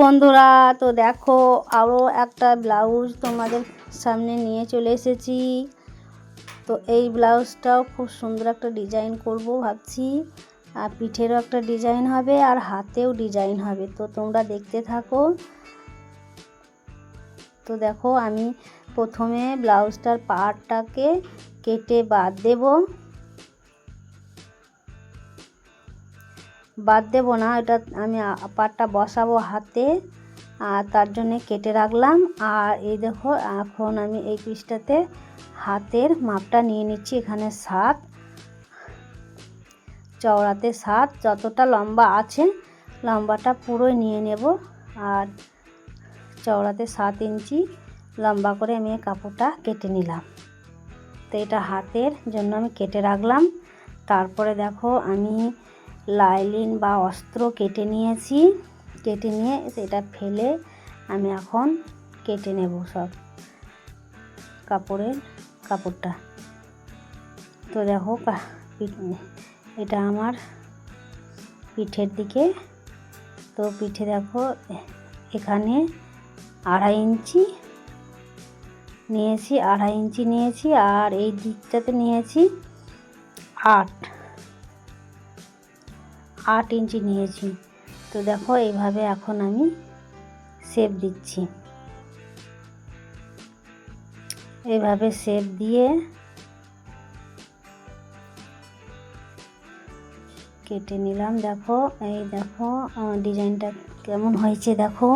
বন্ধুরা, তো দেখো আরও একটা ব্লাউজ তোমাদের সামনে নিয়ে চলে এসেছি। তো এই ব্লাউজটাও খুব সুন্দর একটা ডিজাইন করব ভাবছি, আর পিঠেরও একটা ডিজাইন হবে আর হাতেও ডিজাইন হবে। তো তোমরা দেখতে থাকো। তো দেখো আমি প্রথমে ব্লাউজটার পাড়টাকে কেটে বাদ দেব না, এটা আমি পাড়টা বসাবো হাতে, আর তার জন্য কেটে রাখলাম। আর এই দেখো এখন আমি এই পিসটাতে হাতের মাপটা নিয়ে নিচ্ছি। এখানে 7, চওড়াতে 7, যতটা লম্বা আছে লম্বাটা পুরোই নিয়ে নেব। আর চওড়াতে 7 ইঞ্চি লম্বা করে আমি কাপড়টা কেটে নিলাম। তো এটা হাতের জন্য আমি কেটে রাখলাম। তারপরে দেখো আমি লাইলিন বা অস্ত্র কেটে নিয়েছি। কেটে নিয়ে এটা ফেলে আমি এখন কেটে নেব সব কাপড়টা। তো দেখো এটা আমার পিঠের দিকে। তো পিঠে দেখো এখানে 2.5 ইঞ্চি নিয়েছি, 2.5 ইঞ্চি নিয়েছি, আর এই দিকটাতে নিয়েছি 8 ইঞ্চি নিয়েছি। তো দেখো এইভাবে এখন আমি শেপ দিচ্ছি। এইভাবে শেপ দিয়ে কেটে নিলাম। দেখো এই দেখো ডিজাইনটা কেমন হয়েছে দেখো।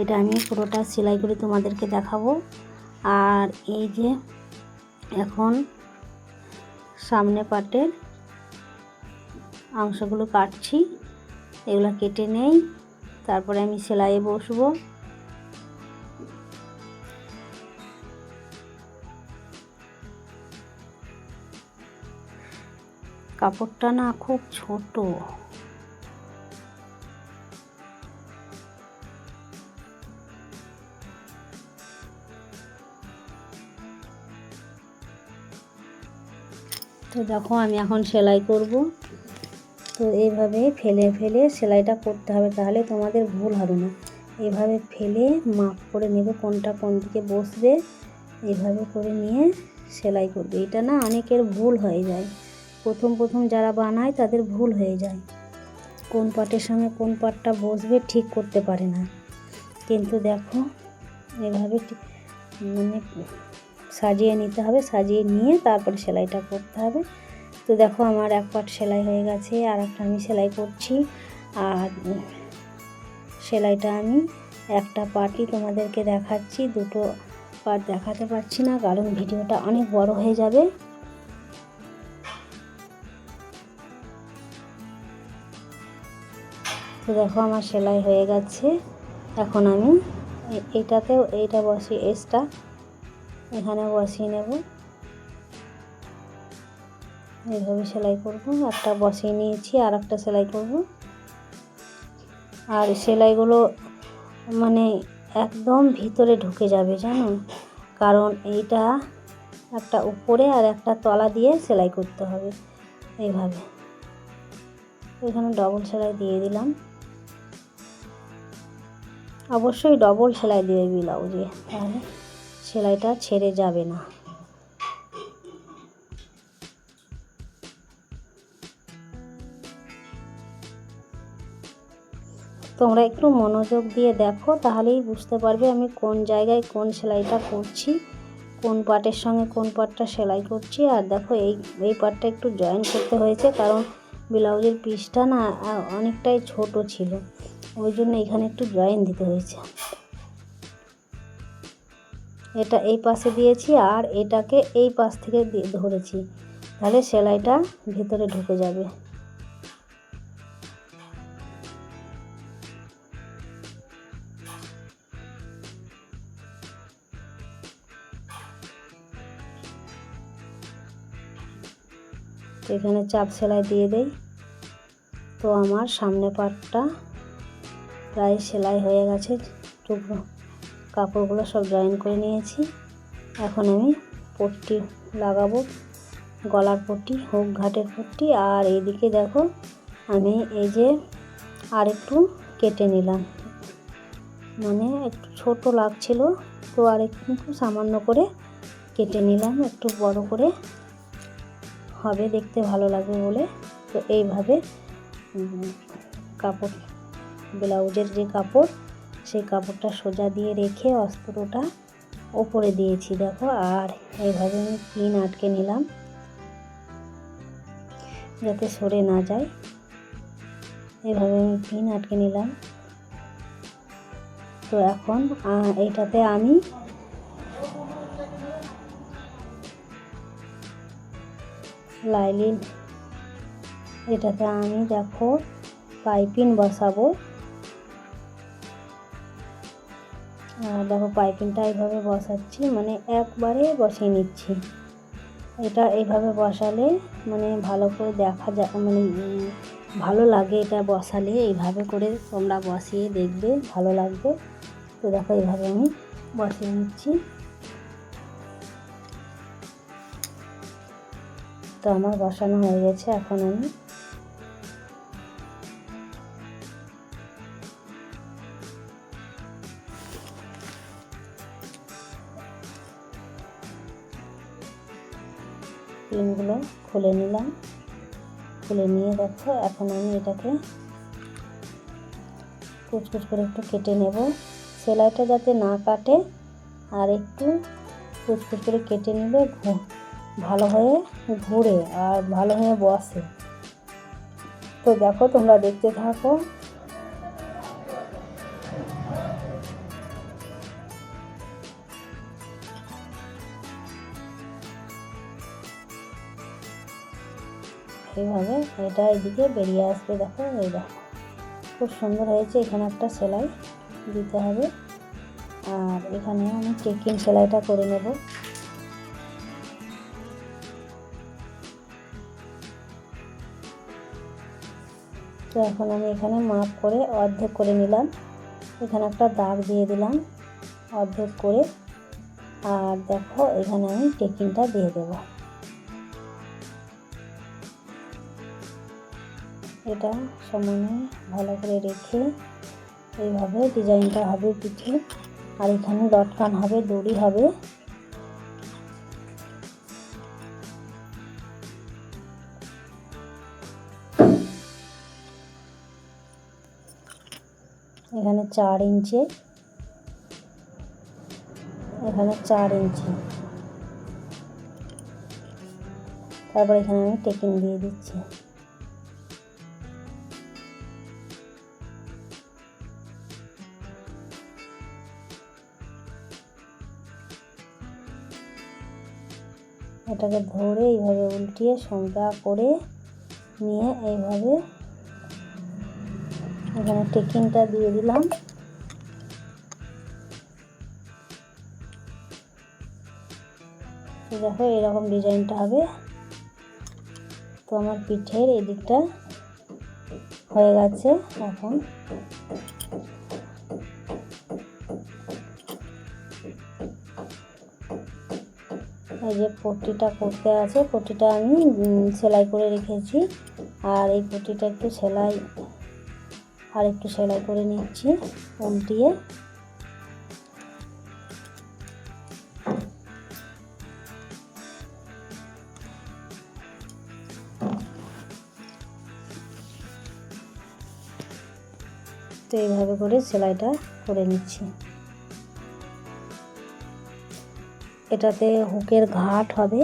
এটা আমি পুরোটা সেলাই করে তোমাদেরকে দেখাবো। আর এই যে এখন সামনে পাটের অংশগুলো কাটছি, এগুলো কেটে নেই, তারপরে আমি সেলাইয়ে বসবো। কাপড়টা না খুব ছোট, তো দেখো আমি এখন সেলাই করব। তো এইভাবে ফেলে ফেলে সেলাইটা করতে হবে, তাহলে তোমাদের ভুল হবে না। এইভাবে ফেলে মাপ করে নেবে কোনটা কোন দিকে বসবে, এইভাবে করে নিয়ে সেলাই করবে। এটা না অনেকের ভুল হয়ে যায়, প্রথম যারা বানায় তাদের ভুল হয়ে যায়, কোন পাটের সঙ্গে কোন পাটটা বসবে ঠিক করতে পারে না। কিন্তু দেখো এভাবে মানে সাজিয়ে নিতে হবে, সাজিয়ে নিয়ে তারপরে সেলাইটা করতে হবে। তো দেখো আমার এক পাট সেলাই হয়ে গেছে, আর একটা আমি সেলাই করছি। আর সেলাইটা আমি একটা পাটই তোমাদেরকে দেখাচ্ছি, দুটো পাট দেখাতে পারছি না, কারণ ভিডিওটা অনেক বড় হয়ে যাবে। তো দেখো আমার সেলাই হয়ে গেছে। এখন আমি এইটাতেও এইটা বসিয়ে এসটা এখানে বসিয়ে নেব। এইভাবে সেলাই করব। একটা বসিয়ে নিয়েছি, আর একটা সেলাই করব। আর সেলাইগুলো মানে একদম ভিতরে ঢুকে যাবে জানো, কারণ এইটা একটা উপরে আর একটা তলা দিয়ে সেলাই করতে হবে। এইভাবে এখানে ডবল সেলাই দিয়ে দিলাম। অবশ্যই ডবল সেলাই দেবে ব্লাউজে, তাহলে সেলাইটা ছেড়ে যাবে না। তোমরা একটু মনোযোগ দিয়ে দেখো, তাহলেই বুঝতে পারবে আমি কোন জায়গায় কোন সেলাইটা করছি, কোন পাটের সঙ্গে কোন পাটটা সেলাই করছি। আর দেখো এই পাটটা একটু জয়েন করতে হয়েছে, কারণ ব্লাউজের পিসটা না অনেকটাই ছোট ছিল, ওই জন্য এখানে একটু জয়েন দিতে হয়েছে। এটা এই পাশে দিয়েছি, আর এটাকে এই পাশ থেকে ধরেছি, তাহলে সেলাইটা ভিতরে ঢুকে যাবে। তো এখানে চাপ সেলাই দিয়ে দেই। তো আমার সামনে পাটটা প্রায় সেলাই হয়ে গেছে, টুকরো কাপড়গুলো সব জয়েন করে নিয়েছি। এখন আমি পট্টি লাগাবো, গলার পট্টি, হুক ঘাটের পট্টি। আর এইদিকে দেখো আমি এই যে আর একটু কেটে নিলাম, মানে একটু ছোট লাগছিল, তো আর একটু সামান্য করে কেটে নিলাম, একটু বড় করে হবে, দেখতে ভালো লাগবে বলে। তো এইভাবে কাপড়, ব্লাউজের যে কাপড়, সেই কাপড়টা সোজা দিয়ে রেখে অস্ত্রটা ওপরে দিয়েছি দেখো। আর এইভাবে আমি পিন আটকে নিলাম যাতে সরে না যায়, এইভাবে আমি পিন আটকে নিলাম। তো এখন এইটাতে আমি লাইলিন, এটাতে আমি দেখো পাইপিং বসাবো। দেখো পাইপিংটা এইভাবে বসাচ্ছি, মানে একবারে বসিয়ে নিচ্ছি। এটা এইভাবে বসালে মানে ভালো করে দেখা যায়, মানে ভালো লাগে এটা বসালে। এইভাবে করে তোমরা বসিয়ে দেখবে, ভালো লাগবে। তো দেখো এইভাবে আমি বসিয়ে নিচ্ছি। তো আমার বসানো হয়ে গেছে। এখন আমি পিনগুলো খুলে নিলাম, খুলে নিয়ে দেখো এখন আমি এটাকে কুচকুচ করে একটু কেটে নেব, সেলাইটা যাতে না কাটে। আর একটু কুচকুচ করে কেটে নিলে ভালো হয়ে ঘুরে আর ভালো হয়ে বসে। তো দেখো তোমরা দেখতে থাকো। এইভাবে এটা এদিকে বেরিয়ে আসবে, দেখো এই দেখো খুব সুন্দর হয়েছে। এখানে একটা সেলাই দিতে হবে, আর এখানে আমি চেকিং সেলাইটা করে নেব। তো এখন আমি এখানে মাপ করে অর্ধেক করে নিলাম, এখানে একটা দাগ দিয়ে দিলাম অর্ধেক করে। আর দেখো এখানে আমি চেকিংটা দিয়ে দেব। এটা সমানে ভালো করে রেখে এইভাবে ডিজাইনটা হবে পিঠে। আর এখানে লটকান হবে, দড়ি হবে। এখানে 4 ইঞ্চি, এখানে 4 ইঞ্চি। তারপর এখানে আমি টেকিং দিয়ে দিচ্ছি। এটাকে ধরে এইভাবে উল্টিয়ে সোজা করে নিয়ে এইভাবে এখানে টেকিংটা দিয়ে দিলাম। দেখো এরকম ডিজাইনটা হবে। তো আমার পিঠের এই দিকটা হয়ে গেছে। এখন এই যে পট্টিটা করতে আছে, পট্টিটা আমি সেলাই করে রেখেছি। আর এই পট্টিটা একটু সেলাই, আর একটু সেলাই করে নিচ্ছি উল্টিয়ে। তো এইভাবে করে সেলাইটা করে নিচ্ছি। এটাতে হুকের ঘাট হবে।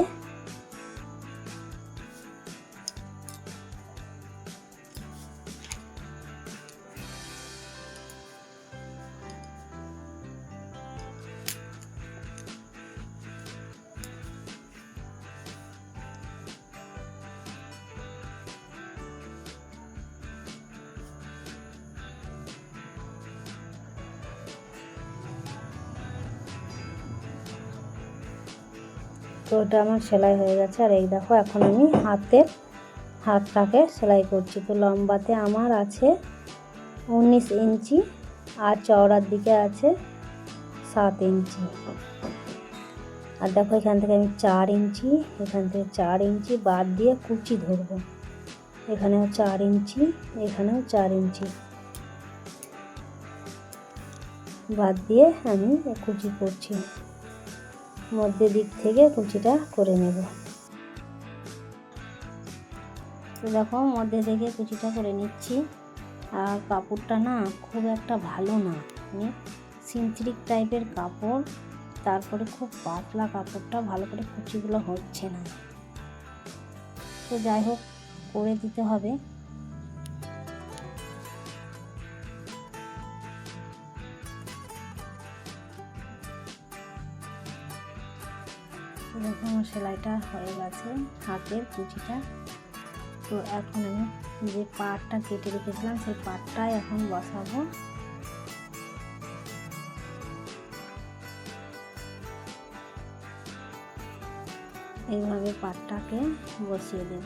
তো এটা আমার সেলাই হয়ে গেছে। আর এই দেখো এখন আমি হাতটাকে সেলাই করছি। তো লম্বাতে আমার আছে 19 ইঞ্চি, আর চওড়ার দিকে আছে 7 ইঞ্চি। আর দেখো এখান থেকে আমি 4 ইঞ্চি, এখান থেকে 4 ইঞ্চি বাদ দিয়ে কুচি ধরবো। এখানেও 4 ইঞ্চি, এখানেও 4 ইঞ্চি। বাদ দিয়ে আমি কুচি করছি, মধ্যের দিক থেকে কুচিটা করে নেব। তো দেখো মধ্যে থেকে কুচিটা করে নিচ্ছি। আর কাপড়টা না খুব একটা ভালো না, মানে সিনথেটিক টাইপের কাপড়, তারপরে খুব পাতলা কাপড়টা, ভালো করে কুচিগুলো হচ্ছে না। তো যাই হোক করে দিতে হবে। দেখো আমার সেলাইটা হয়ে গেছে, হাতের কুচিটা। তো এখন আমি যে পাটটা কেটে রেখেছিলাম সেই পাটটাই এখন বসাবো। এইভাবে পাটটাকে বসিয়ে দেব।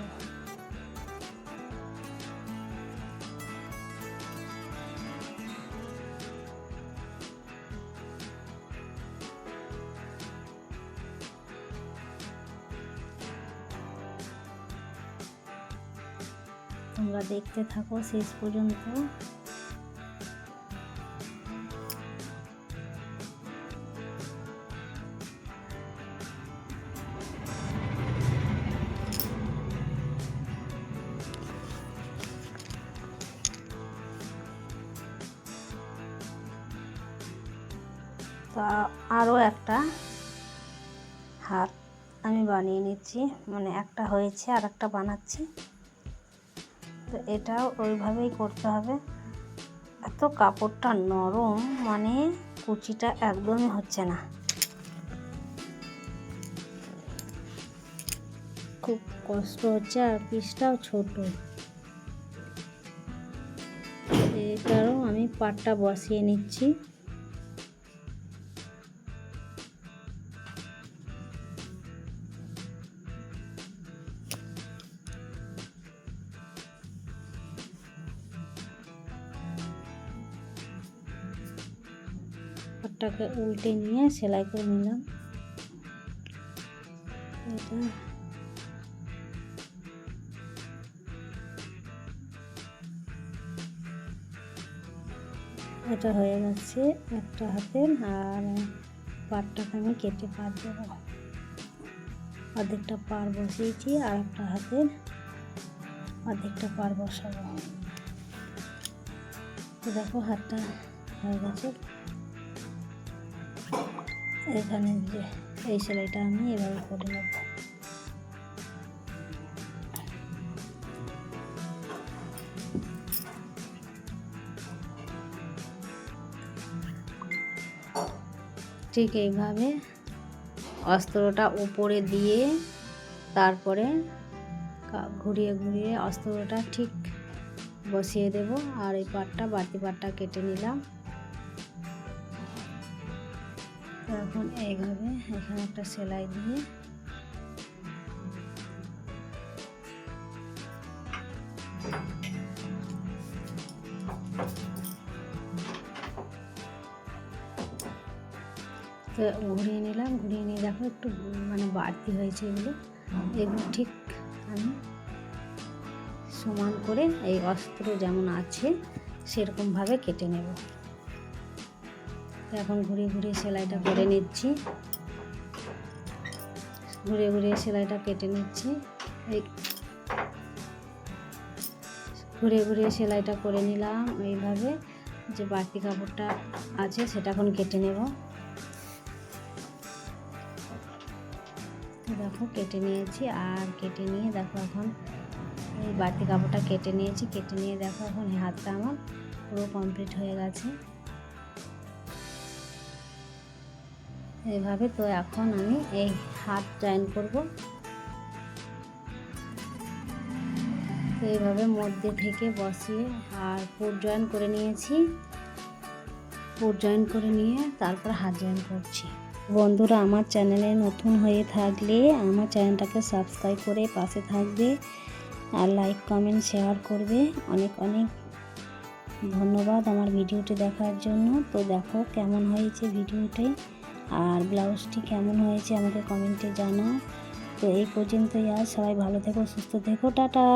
তোমরা দেখতে থাকো শেষ পর্যন্ত। তো আরও একটা হাত আমি বানিয়ে নিচ্ছি, মানে একটা হয়েছে আর একটা বানাচ্ছি। তো এটাও ওইভাবেই করতে হবে। এত কাপড়টা নরম, মানে কুচিটা একদমই হচ্ছে না, খুব কষ্ট হচ্ছে। আর পিসটাও ছোট, এটারও আমি পাটটা বসিয়ে নিচ্ছি। পাটটাকে উল্টে নিয়ে সেলাই করে নিলাম। এটা হয়ে গেছে একটা হাতের। আর পাটটাকে আমি কেটে পার দেব, অর্ধেকটা পার বসিয়েছি, আর একটা হাতের অর্ধেকটা পার বসাবো। তো দেখো হাতটা হয়ে গেছে। এখানে যে এই সেলাইটা আমি এভাবে করে নেব। ঠিক এইভাবে অস্ত্রটা উপরে দিয়ে তারপরে ঘুরিয়ে ঘুরিয়ে অস্ত্রটা ঠিক বসিয়ে দেব। আর এই পাটটা, বাড়তি পাটটা কেটে নিলাম। এখন এইভাবে এখানে একটা সেলাই দিয়ে তো ঘুরিয়ে নিলাম। ঘুরিয়ে নিয়ে দেখো একটু মানে বাড়তি হয়েছে, এগুলো ঠিক আমি সমান করে এই অস্ত্র যেমন আছে সেরকমভাবে কেটে নেব। এখন ঘুরিয়ে ঘুরিয়ে সেলাইটা করে নিচ্ছি, ঘুরিয়ে ঘুরিয়ে সেলাইটা কেটে নিচ্ছি। এই ঘুরিয়ে ঘুরিয়ে সেলাইটা করে নিলাম। এইভাবে যে বাড়তি কাপড়টা আছে সেটা এখন কেটে নেব। দেখো কেটে নিয়েছি। আর কেটে নিয়ে দেখো এখন এই বাড়তি কাপড়টা কেটে নিয়েছি। কেটে নিয়ে দেখো এখন এই হাতটা আমার পুরো কমপ্লিট হয়ে গেছে এইভাবে। তো এখন আমি এই হাত জয়েন করব। তো এইভাবে মধ্যে থেকে বসিয়ে আর পুট জয়েন করে নিয়েছি। পুট জয়েন করে নিয়ে তারপর হাত জয়েন করছি। বন্ধুরা আমার চ্যানেলে নতুন হয়ে থাকলে আমার চ্যানেলটাকে সাবস্ক্রাইব করে পাশে থাকবে, আর লাইক কমেন্ট শেয়ার করবে। অনেক অনেক ধন্যবাদ আমার ভিডিওটি দেখার জন্য। তো দেখো কেমন হয়েছে ভিডিওটি, আর ব্লাউজটি কেমন হয়েছে আমাকে কমেন্টে জানাও। তো এই পর্যন্তই, আজ সবাই ভালো থেকো, সুস্থ থেকো, টাটা।